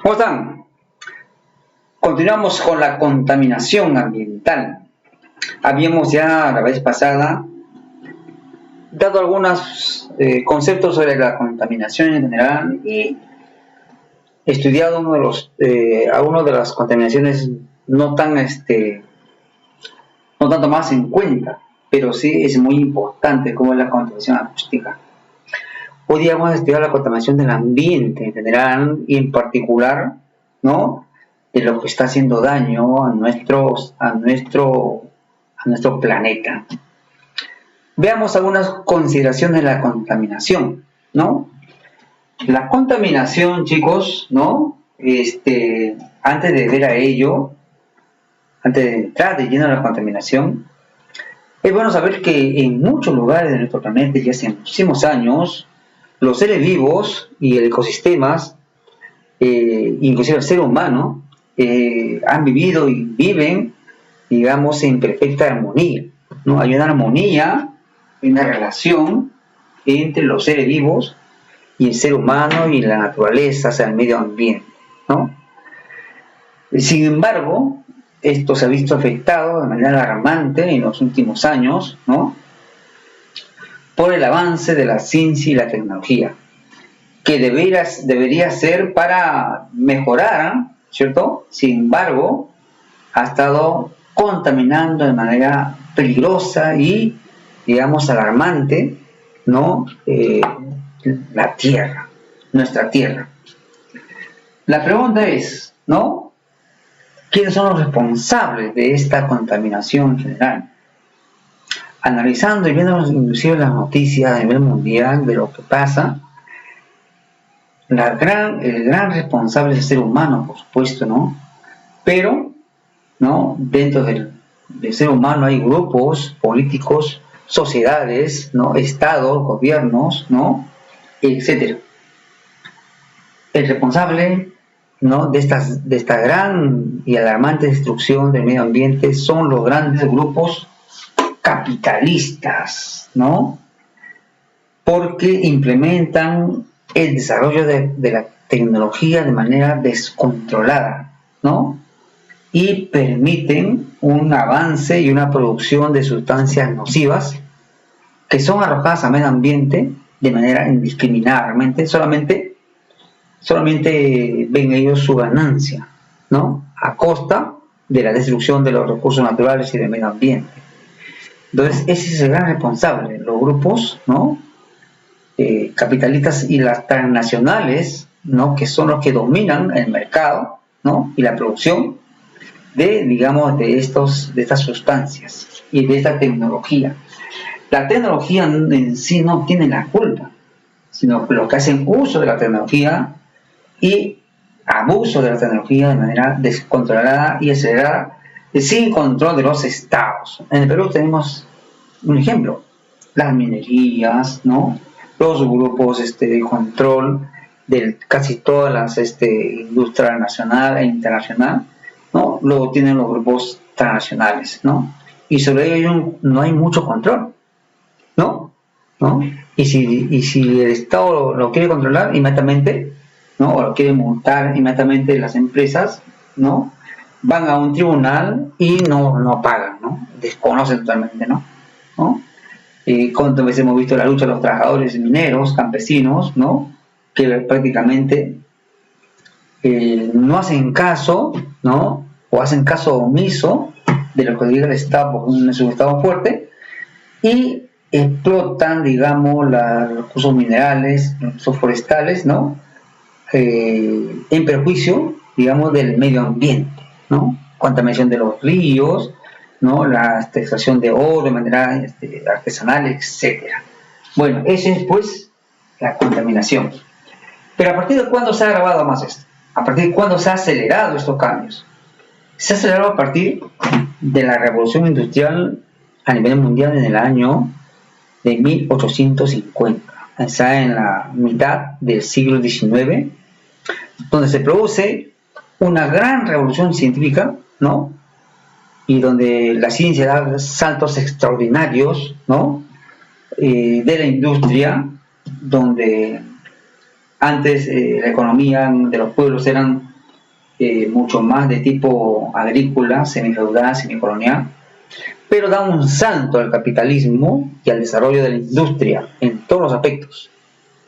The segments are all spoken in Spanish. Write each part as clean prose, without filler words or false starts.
¿Cómo están? Continuamos con la contaminación ambiental. Habíamos ya la vez pasada dado algunos conceptos sobre la contaminación en general y estudiado algunos de las contaminaciones no tanto más en cuenta, pero sí es muy importante como es la contaminación acústica. Hoy día vamos a estudiar la contaminación del ambiente en general y en particular, ¿no?, de lo que está haciendo daño a nuestro planeta. Veamos algunas consideraciones de la contaminación, ¿no? La contaminación, chicos, ¿no? Antes de ver a ello, antes de entrar de lleno a la contaminación, es bueno saber que en muchos lugares de nuestro planeta, ya hace muchísimos años, los seres vivos y ecosistemas, inclusive el ser humano, han vivido y viven, digamos, en perfecta armonía, ¿no? Hay una armonía, una relación entre los seres vivos y el ser humano y la naturaleza, o sea, el medio ambiente, ¿no? Sin embargo, esto se ha visto afectado de manera alarmante en los últimos años, ¿no?, por el avance de la ciencia y la tecnología, que debería ser para mejorar, ¿cierto? Sin embargo, ha estado contaminando de manera peligrosa y, digamos, alarmante, ¿no?, la Tierra, nuestra Tierra. La pregunta es, ¿no?, ¿quiénes son los responsables de esta contaminación general? Analizando y viendo inclusive las noticias a nivel mundial de lo que pasa, el gran responsable es el ser humano, por supuesto, ¿no? Pero, ¿no?, dentro del ser humano hay grupos políticos, sociedades, ¿no?, estados, gobiernos, ¿no?, etcétera. El responsable, ¿no?, de esta gran y alarmante destrucción del medio ambiente son los grandes grupos capitalistas, ¿no?, porque implementan el desarrollo de la tecnología de manera descontrolada, ¿no?, y permiten un avance y una producción de sustancias nocivas que son arrojadas al medio ambiente de manera indiscriminada. Realmente solamente ven ellos su ganancia, ¿no?, a costa de la destrucción de los recursos naturales y del medio ambiente. Entonces, ese es el gran responsable, los grupos, ¿no?, capitalistas y las transnacionales, ¿no?, que son los que dominan el mercado, ¿no?, y la producción de estas sustancias y de esta tecnología. La tecnología en sí no tiene la culpa, sino que los que hacen uso de la tecnología y abuso de la tecnología de manera descontrolada y acelerada, sin control de los estados. En el Perú tenemos un ejemplo: las minerías, ¿no?, los grupos de control de casi todas las industria nacional e internacional, ¿no? Luego tienen los grupos transnacionales, ¿no?, y sobre ello no hay mucho control, ¿no? Y si el Estado lo quiere controlar inmediatamente, ¿no?, o lo quiere multar inmediatamente, las empresas, ¿no?, van a un tribunal y no pagan, ¿no?, desconocen totalmente, ¿no? ¿Cuántas veces hemos visto la lucha de los trabajadores mineros, campesinos, ¿no?, que prácticamente no hacen caso, ¿no?, o hacen caso omiso de lo que diga el Estado, porque es un Estado fuerte, y explotan, digamos, los recursos minerales, los recursos forestales, ¿no?, en perjuicio, digamos, del medio ambiente, ¿no?, contaminación de los ríos, ¿no?, la extracción de oro de manera artesanal, etcétera. Bueno, esa es pues la contaminación. Pero ¿a partir de cuándo se ha agravado más esto? ¿A partir de cuándo se ha acelerado estos cambios? Se ha acelerado a partir de la revolución industrial a nivel mundial en el año de 1850, está en la mitad del siglo XIX, donde se produce una gran revolución científica, ¿no?, y donde la ciencia da saltos extraordinarios, ¿no?, de la industria, donde antes la economía de los pueblos eran mucho más de tipo agrícola, semifeudal, semicolonial, pero da un salto al capitalismo y al desarrollo de la industria en todos los aspectos.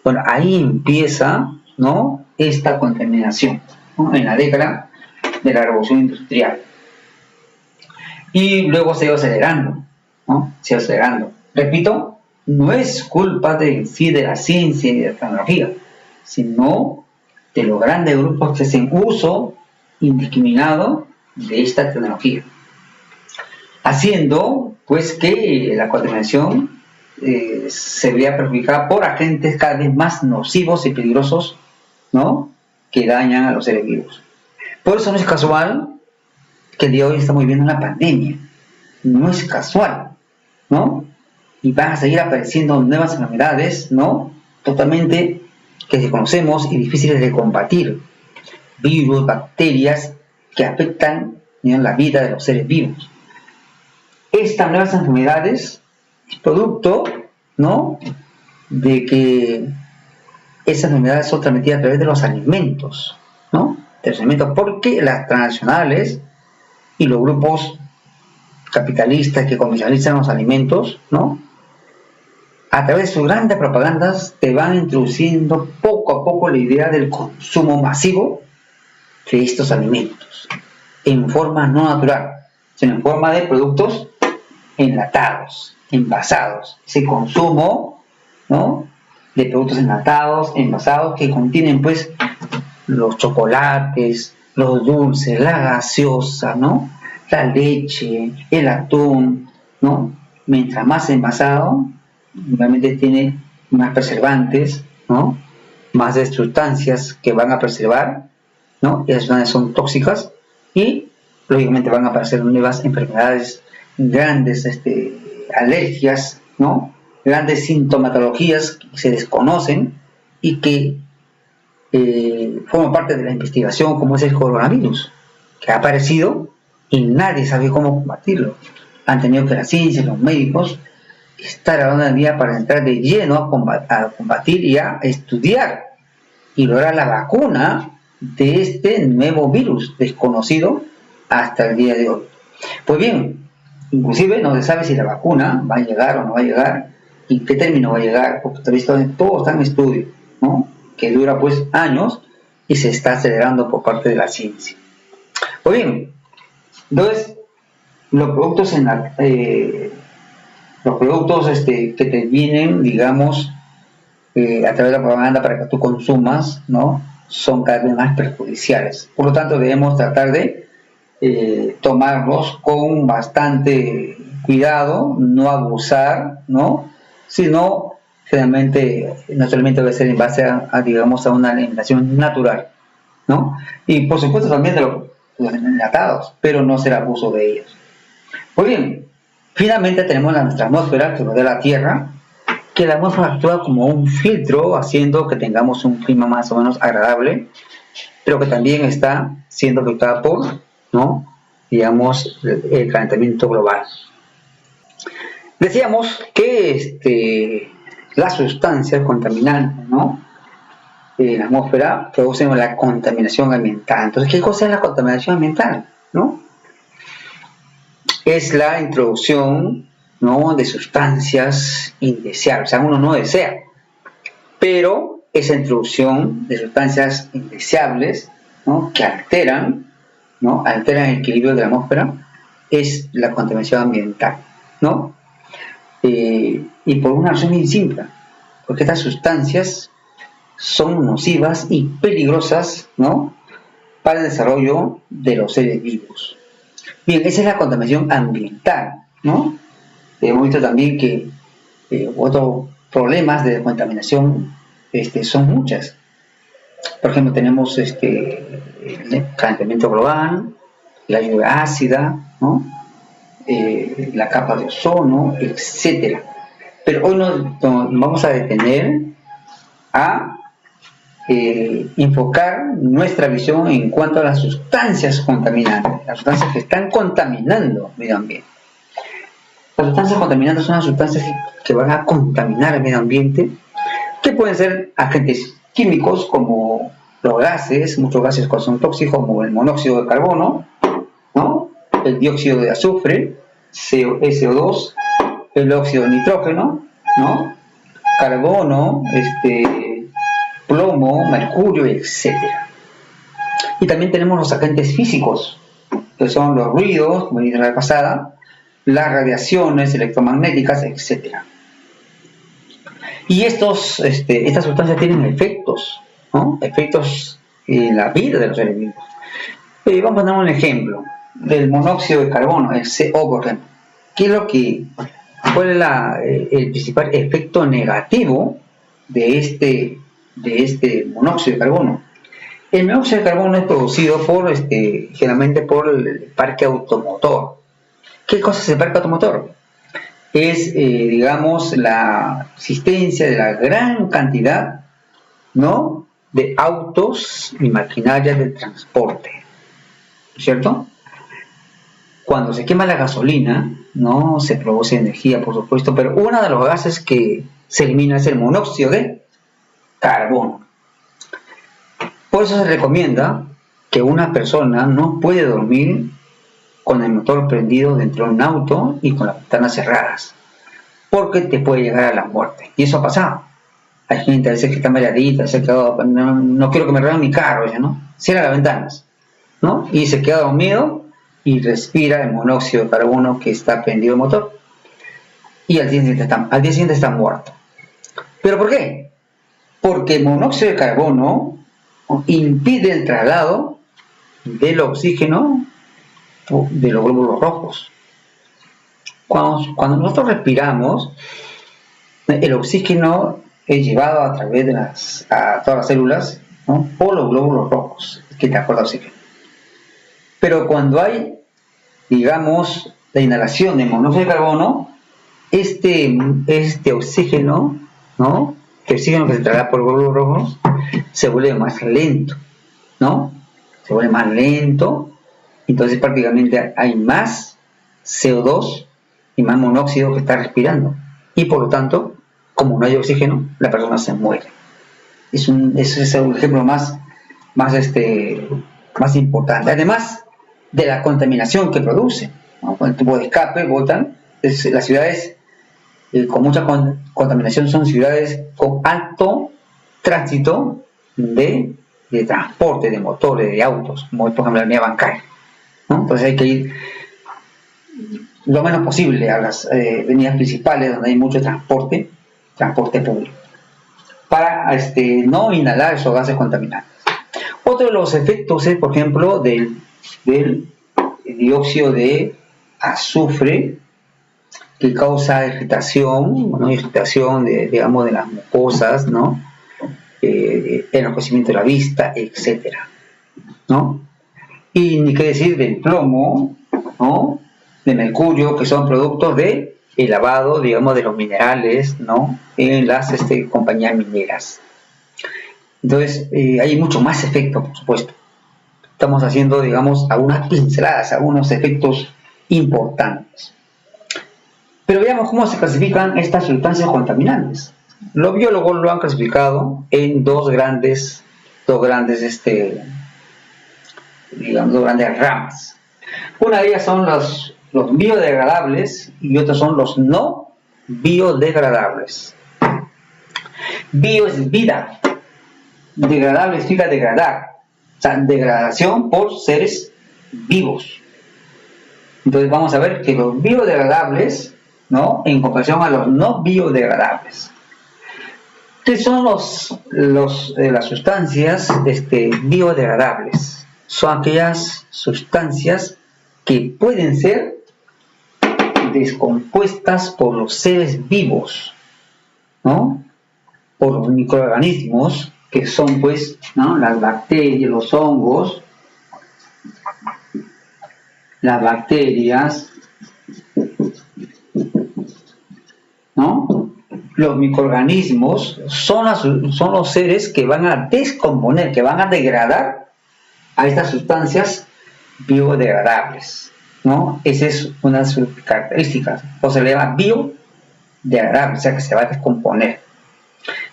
Bueno, ahí empieza, ¿no?, esta contaminación, ¿no?, en la década de la revolución industrial. Y luego se va acelerando, ¿no? Se va acelerando. Repito, no es culpa de sí de la ciencia y de la tecnología, sino de los grandes grupos que hacen uso indiscriminado de esta tecnología, haciendo pues que la contaminación se vea perjudicada por agentes cada vez más nocivos y peligrosos, ¿no?, que dañan a los seres vivos. Por eso no es casual que el día de hoy estamos viviendo una pandemia. No es casual, ¿no? Y van a seguir apareciendo nuevas enfermedades, ¿no?, totalmente que desconocemos y difíciles de combatir. Virus, bacterias que afectan, ¿no?, la vida de los seres vivos. Estas nuevas enfermedades es producto, ¿no?, de que esas enfermedades son transmitidas a través de los alimentos, ¿no?, de los alimentos, porque las transnacionales y los grupos capitalistas que comercializan los alimentos, ¿no?, a través de sus grandes propagandas te van introduciendo poco a poco la idea del consumo masivo de estos alimentos en forma no natural, sino en forma de productos enlatados, envasados. Ese consumo, ¿no?, de productos enlatados, envasados, que contienen pues los chocolates, los dulces, la gaseosa, ¿no?, la leche, el atún, ¿no? Mientras más envasado, realmente tiene más preservantes, ¿no?, más de sustancias que van a preservar, ¿no?, y esas sustancias son tóxicas y lógicamente van a aparecer nuevas enfermedades, grandes alergias, ¿no?, grandes sintomatologías que se desconocen y que forman parte de la investigación, como es el coronavirus, que ha aparecido y nadie sabe cómo combatirlo. Han tenido que la ciencia, los médicos, estar a una día para entrar de lleno a combatir y a estudiar y lograr la vacuna de este nuevo virus desconocido hasta el día de hoy. Pues bien, inclusive no se sabe si la vacuna va a llegar o no va a llegar y qué término va a llegar, porque todo está en estudio, ¿no?, que dura pues años y se está acelerando por parte de la ciencia. Pues bien, entonces los productos que te vienen, digamos, a través de la propaganda para que tú consumas, ¿no?, son cada vez más perjudiciales. Por lo tanto, debemos tratar de tomarlos con bastante cuidado, no abusar, ¿no?, sino generalmente nuestro alimento debe ser en base digamos, a una alimentación natural, ¿no?, y por supuesto también de los enlatados, pero no hacer abuso de ellos. Pues bien, finalmente tenemos nuestra atmósfera que rodea la Tierra, que la atmósfera actúa como un filtro, haciendo que tengamos un clima más o menos agradable, pero que también está siendo afectada por, ¿no?, digamos, el calentamiento global. Decíamos que las sustancias contaminantes, ¿no?, en la atmósfera producen la contaminación ambiental. Entonces, ¿qué cosa es la contaminación ambiental?, ¿no? Es la introducción, ¿no?, de sustancias indeseables. O sea, uno no desea, pero esa introducción de sustancias indeseables, ¿no?, que alteran, ¿no?, alteran el equilibrio de la atmósfera, es la contaminación ambiental, ¿no? Y por una razón muy simple, porque estas sustancias son nocivas y peligrosas, ¿no?, para el desarrollo de los seres vivos. Bien, esa es la contaminación ambiental, ¿no? Hemos visto también que otros problemas de contaminación son muchas. Por ejemplo, tenemos el calentamiento global, la lluvia ácida, ¿no?, la capa de ozono, etcétera. Pero hoy nos vamos a detener a enfocar nuestra visión en cuanto a las sustancias contaminantes, las sustancias que están contaminando el medio ambiente. Las sustancias contaminantes son las sustancias que van a contaminar el medio ambiente, que pueden ser agentes químicos como los gases, muchos gases que son tóxicos, como el monóxido de carbono, ¿no? El dióxido de azufre, SO2, el óxido de nitrógeno, ¿no? Carbono, plomo, mercurio, etc. Y también tenemos los agentes físicos, que son los ruidos, como dije la vez pasada, las radiaciones electromagnéticas, etc. Y estas sustancias tienen efectos, ¿no? Efectos en la vida de los seres vivos. Vamos a dar un ejemplo del monóxido de carbono, el CO, por ejemplo. ¿Cuál es el principal efecto negativo de este monóxido de carbono? El monóxido de carbono es producido generalmente por el parque automotor. ¿Qué cosa es el parque automotor? Es, digamos, la existencia de la gran cantidad, ¿no?, de autos y maquinaria de transporte, ¿cierto? Cuando se quema la gasolina, ¿no?, se produce energía, por supuesto, pero uno de los gases que se elimina es el monóxido de carbono. Por eso se recomienda que una persona no puede dormir con el motor prendido dentro de un auto y con las ventanas cerradas, porque te puede llegar a la muerte. Y eso ha pasado. Hay gente a veces que está mareadita, no quiero que me roben mi carro, ¿no? Cierra las ventanas, ¿no? Y se queda dormido y respira el monóxido de carbono que está prendido el motor. Y al día siguiente está muerto. ¿Pero por qué? Porque el monóxido de carbono impide el traslado del oxígeno de los glóbulos rojos. Cuando nosotros respiramos, el oxígeno es llevado a través de a todas las células, ¿no?, por los glóbulos rojos que transportan oxígeno. Pero cuando hay, digamos, la inhalación de monóxido de carbono, este oxígeno, ¿no?, el oxígeno que se traslada por los glóbulos rojos, se vuelve más lento, ¿no? Se vuelve más lento, entonces prácticamente hay más CO2 y más monóxido que está respirando. Y por lo tanto, como no hay oxígeno, la persona se muere. Ese es el ejemplo más importante. Además de la contaminación que produce, ¿no? Con el tubo de escape botan. Las ciudades con mucha contaminación son ciudades con alto tránsito de transporte, de motores, de autos, como por ejemplo la línea bancaria, ¿no? Entonces hay que ir lo menos posible a las avenidas principales donde hay mucho transporte público, para no inhalar esos gases contaminantes. Otro de los efectos es, por ejemplo, del dióxido de azufre, que causa irritación, ¿no?, irritación de las mucosas, ¿no?, enrojecimiento de la vista, etcétera, ¿no? Y ni qué decir del plomo, ¿no?, de mercurio, que son productos de el lavado, digamos, de los minerales, ¿no?, en las compañías mineras. Entonces, hay mucho más efectos, por supuesto. Estamos haciendo, digamos, algunas pinceladas, algunos efectos importantes. Pero veamos cómo se clasifican estas sustancias contaminantes. Los biólogos lo han clasificado en dos grandes ramas. Una de ellas son los biodegradables y otros son los no biodegradables. Bio es vida, degradable significa degradar, o sea, degradación por seres vivos. Entonces vamos a ver que los biodegradables, ¿no?, en comparación a los no biodegradables. ¿Qué son las sustancias biodegradables? Son aquellas sustancias que pueden ser descompuestas por los seres vivos, ¿no?, por los microorganismos, que son, pues, ¿no?, las bacterias, los hongos, las bacterias, ¿no? Los microorganismos son los seres que van a descomponer, que van a degradar a estas sustancias biodegradables, ¿no? Esa es una de sus características, o se le llama biodegradable, o sea que se va a descomponer.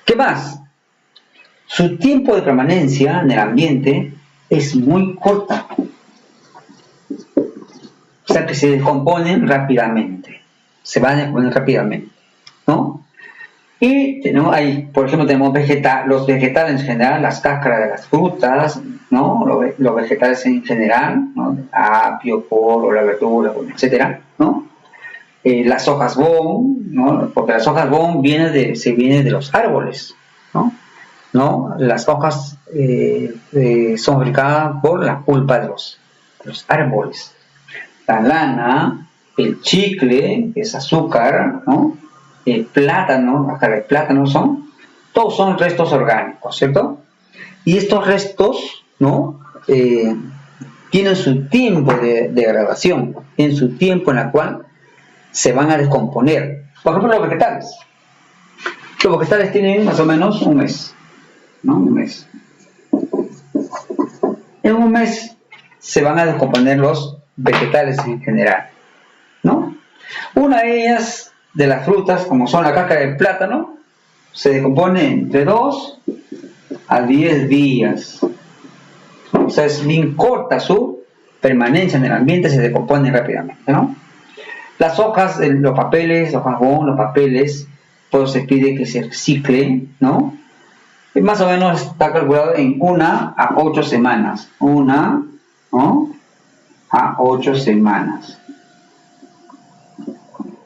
¿Qué más? su tiempo de permanencia en el ambiente es muy corta. O sea que se descomponen rápidamente. Se van a descomponer rápidamente, ¿no? Y tenemos ahí, por ejemplo, tenemos los vegetales en general, las cáscaras de las frutas, ¿no? Los vegetales en general, ¿no? Apio, poro, la verdura, etcétera, ¿no? Las hojas bón, ¿no? Porque las hojas bón se vienen de los árboles, ¿no? ¿No? Las hojas son fabricadas por la pulpa de los árboles. La lana, el chicle, que es azúcar, ¿no? El plátano, acá el plátano todos son restos orgánicos, ¿cierto? Y estos restos, ¿no? Tienen su tiempo de degradación, tienen su tiempo en el cual se van a descomponer. Por ejemplo, los vegetales. Los vegetales tienen más o menos un mes, ¿no? Un mes. En un mes se van a descomponer los vegetales en general, ¿no? Una de ellas, de las frutas, como son la cáscara del plátano, se descompone entre 2 a 10 días. O sea, es bien corta su permanencia en el ambiente, se descompone rápidamente, ¿no? Las hojas, los papeles, hojas bond, los papeles, pues se pide que se reciclen, ¿no? Y más o menos está calculado en 1 a 8 semanas. 1, ¿no? A 8 semanas.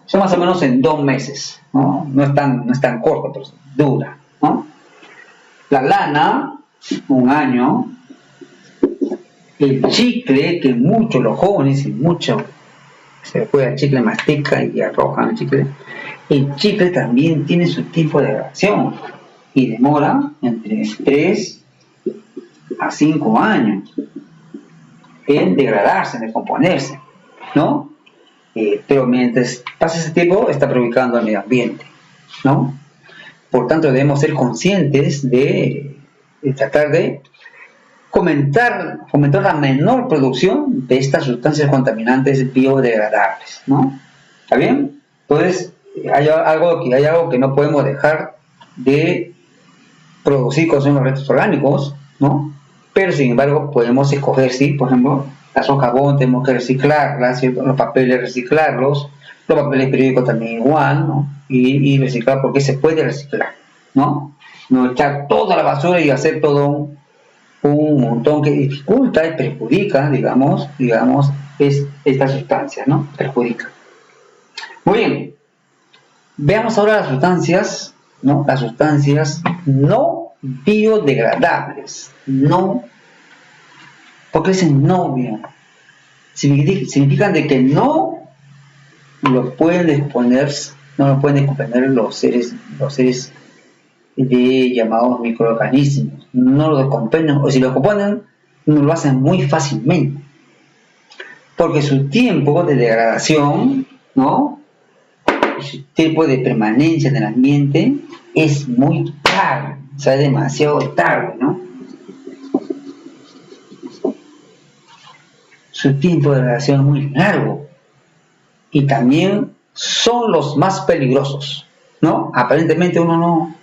Son más o menos en 2 meses, ¿no? No es tan corto, pero dura, ¿no? La lana, 1 año. El chicle, que muchos los jóvenes y mucho se juega el chicle, mastica y arrojan el chicle. El chicle también tiene su tiempo de degradación y demora entre 3 a 5 años en degradarse, en descomponerse, ¿no? Pero mientras pasa ese tiempo está perjudicando al medio ambiente, ¿no? Por tanto, debemos ser conscientes de tratar de fomentar la menor producción de estas sustancias contaminantes biodegradables, ¿no? ¿Está bien? Entonces, hay algo que no podemos dejar de producir con los restos orgánicos, ¿no? Pero sin embargo podemos escoger, sí, por ejemplo, las hojas bond tenemos que reciclarlas, ¿cierto? Los papeles reciclarlos, los papeles periódicos también igual, ¿no? Y reciclar porque se puede reciclar, ¿no? No echar toda la basura y hacer todo un montón que dificulta y perjudica, digamos, estas sustancias, ¿no? Perjudica. Muy bien. Veamos ahora las sustancias, ¿no? Las sustancias no biodegradables. No. ¿Por qué dicen no bio? Significan de que no lo pueden descomponer, no lo pueden descomponer los seres de llamados microorganismos. No lo descomponen, o si lo descomponen, no lo hacen muy fácilmente. Porque su tiempo de degradación, ¿no? Su tiempo de permanencia en el ambiente es muy tarde, o sea, es demasiado tarde, ¿no? Su tiempo de degradación es muy largo y también son los más peligrosos, ¿no? Aparentemente uno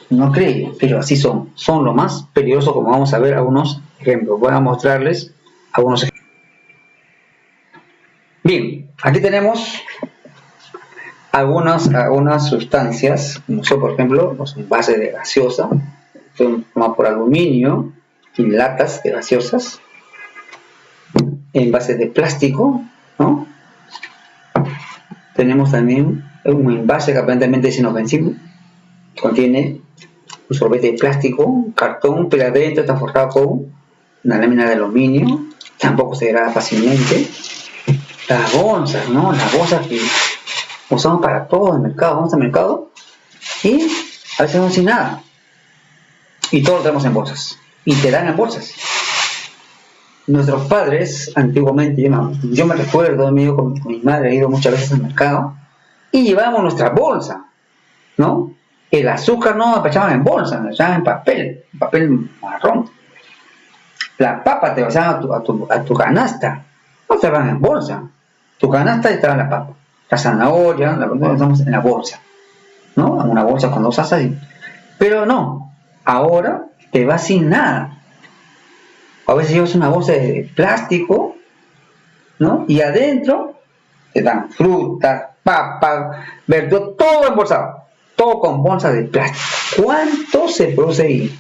no cree, pero así son los más peligrosos, como vamos a ver algunos ejemplos. Voy a mostrarles algunos ejemplos. Bien, aquí tenemos algunas sustancias, como son, por ejemplo, los envases de gaseosa, son formados por aluminio y latas de gaseosas, envases de plástico, ¿no? Tenemos también un envase que aparentemente es inofensivo, contiene un sorbete de plástico, cartón, pero adentro está forrado con una lámina de aluminio, tampoco se degrada fácilmente. Las bolsas, ¿no? Las bolsas que usamos para todo el mercado, vamos al mercado y a veces no sin nada. Y todo lo tenemos en bolsas. Y te dan en bolsas. Nuestros padres, antiguamente, yo me recuerdo, me he ido con mi madre, he ido muchas veces al mercado y llevábamos nuestra bolsa, ¿no? El azúcar no lo echaban en bolsa, lo echaban en papel marrón. La papa te pasaban a tu canasta, no te van en bolsa. Tu canasta estaba en la papa. La zanahoria, la estamos en la bolsa, ¿no? En una bolsa con 2 asas. Pero no, ahora te vas sin nada. A veces llevas una bolsa de plástico, ¿no? Y adentro te dan frutas, papas, verduras, todo embolsado, todo con bolsas de plástico. ¿Cuánto se produce ahí,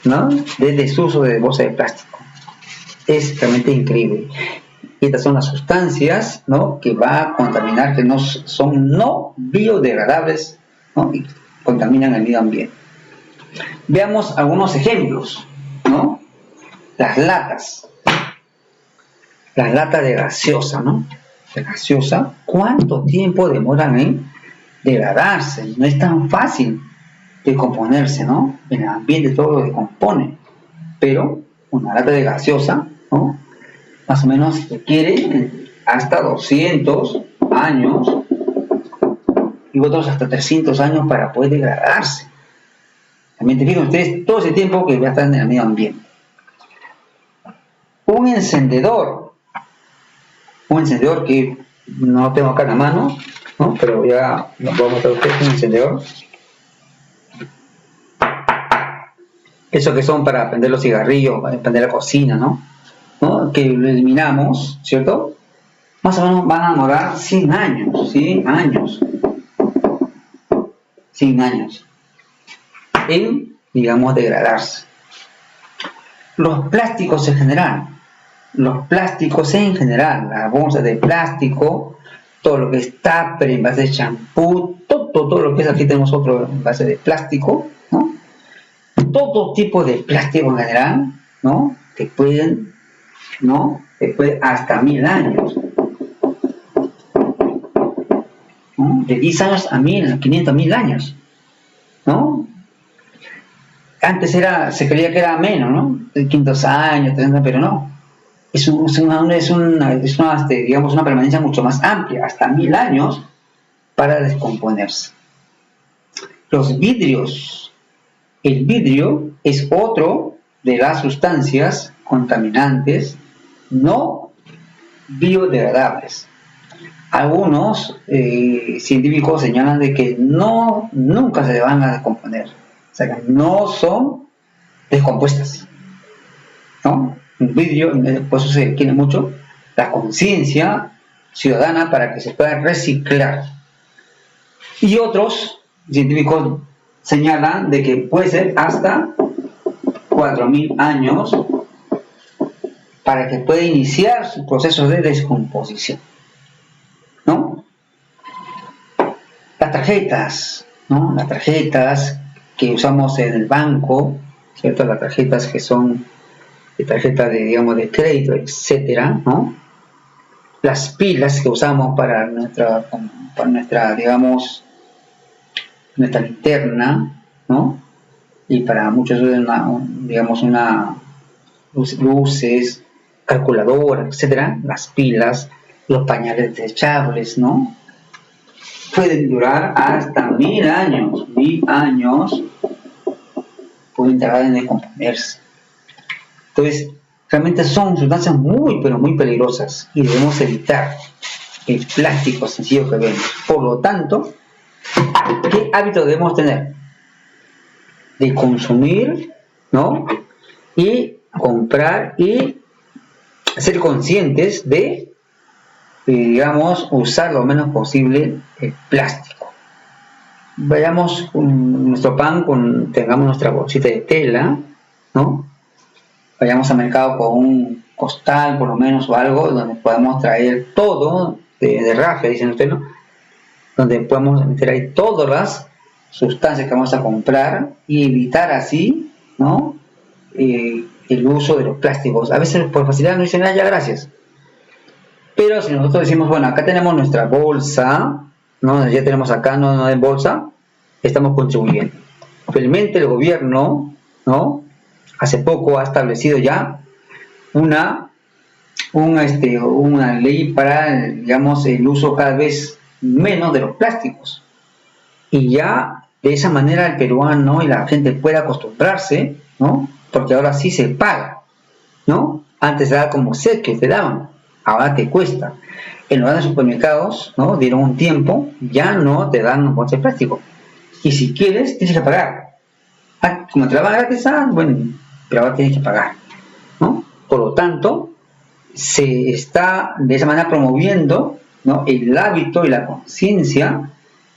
¿no? De desuso de bolsa de plástico? Es realmente increíble. Estas son las sustancias, ¿no?, que va a contaminar, que no son no biodegradables, ¿no?, y contaminan el medio ambiente. Veamos algunos ejemplos, ¿no? Las latas de gaseosa, ¿no? De gaseosa, ¿cuánto tiempo demoran en degradarse? No es tan fácil decomponerse, ¿no? En el ambiente todo lo descompone, pero una lata de gaseosa, ¿no?, más o menos requiere hasta 200 años y otros hasta 300 años para poder degradarse. También te fijan ustedes todo ese tiempo que va a estar en el medio ambiente. Un encendedor que no tengo acá en la mano, ¿no?, pero ya lo puedo mostrar a ustedes. Un encendedor, eso que son para prender los cigarrillos, para prender la cocina, ¿no? Que lo eliminamos, ¿cierto? Más o menos van a demorar 100 años, 100 años en, digamos, degradarse. Los plásticos en general, las bolsas de plástico, todo lo que es tupper, envase de champú, todo lo que es, aquí tenemos otro envase de plástico, ¿no? Todo tipo de plástico en general, ¿no?, te pueden, ¿no?, después hasta 1000 años, ¿no?, de 10 años a 1000, 500, 1000 años, ¿no? Antes se creía que era menos, ¿no?, 500 años, 300, pero no, es digamos, una permanencia mucho más amplia, hasta 1000 años para descomponerse. Los vidrios, el vidrio es otro de las sustancias contaminantes no biodegradables. Algunos científicos señalan de que nunca se van a descomponer, o sea que no son descompuestas, ¿no? El vidrio, por eso se requiere mucho la conciencia ciudadana para que se pueda reciclar. Y otros científicos señalan de que puede ser hasta 4000 años para que pueda iniciar su proceso de descomposición, ¿no? Las tarjetas, ¿no? Las tarjetas que usamos en el banco, ¿cierto? Las tarjetas que son de tarjeta de, digamos, de crédito, etcétera, ¿no? Las pilas que usamos para nuestra, digamos, nuestra linterna, ¿no? Y para muchos, digamos, luces, calculadoras, etcétera. Las pilas, los pañales desechables, ¿no? Pueden durar hasta 1000 años. 1000 años pueden tardar en descomponerse. Entonces, realmente son sustancias muy, pero muy peligrosas y debemos evitar el plástico sencillo que vemos. Por lo tanto, ¿qué hábito debemos tener? De consumir, ¿no? Y comprar y ser conscientes de, digamos, usar lo menos posible el plástico. Vayamos con nuestro pan, tengamos nuestra bolsita de tela, ¿no? Vayamos al mercado con un costal, por lo menos, o algo, donde podamos traer todo, de rafia, dicen ustedes, ¿no? Donde podemos meter ahí todas las sustancias que vamos a comprar y evitar así, ¿no?, el uso de los plásticos. A veces por facilidad nos dicen, ya gracias. Pero si nosotros decimos, bueno, acá tenemos nuestra bolsa, ¿no?, ya tenemos acá, no en bolsa, estamos contribuyendo. Felizmente el gobierno, ¿no?, hace poco ha establecido ya una ley para, digamos, el uso cada vez menos de los plásticos. Y ya de esa manera el peruano y la gente puede acostumbrarse, ¿no?, porque ahora sí se paga, ¿no? Antes era como set que te daban, ahora te cuesta. En los grandes supermercados, ¿no?, dieron un tiempo, ya no te dan bolsas de plástico. Y si quieres, tienes que pagar. Ah, como te la van gratis, bueno, pero ahora tienes que pagar, ¿no? Por lo tanto, se está de esa manera promoviendo, ¿no?, el hábito y la conciencia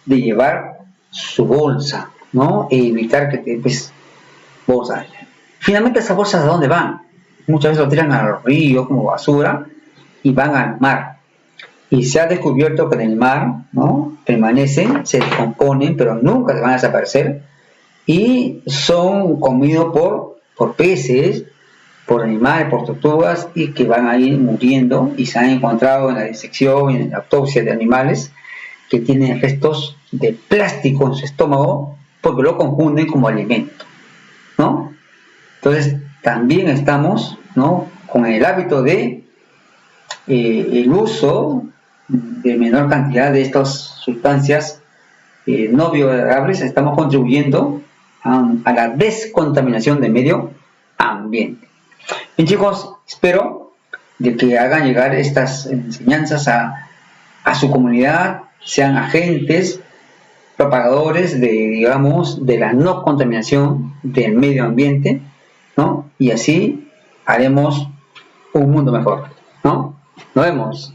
de llevar su bolsa, ¿no? E evitar que te pues, bolsas. Finalmente, esas bolsas, ¿a dónde van? Muchas veces lo tiran al río como basura y van al mar. Y se ha descubierto que en el mar, ¿no?, permanecen, se descomponen, pero nunca se van a desaparecer y son comidos por peces, por animales, por tortugas, y que van a ir muriendo, y se han encontrado en la disección y en la autopsia de animales que tienen restos de plástico en su estómago porque lo confunden como alimento, ¿no? Entonces también estamos, ¿no?, con el hábito de el uso de menor cantidad de estas sustancias no biodegradables. Estamos contribuyendo a la descontaminación del medio ambiente. Bien, chicos, espero de que hagan llegar estas enseñanzas a su comunidad, sean agentes, propagadores de, digamos, de la no contaminación del medio ambiente, ¿no? Y así haremos un mundo mejor, ¿no? Nos vemos.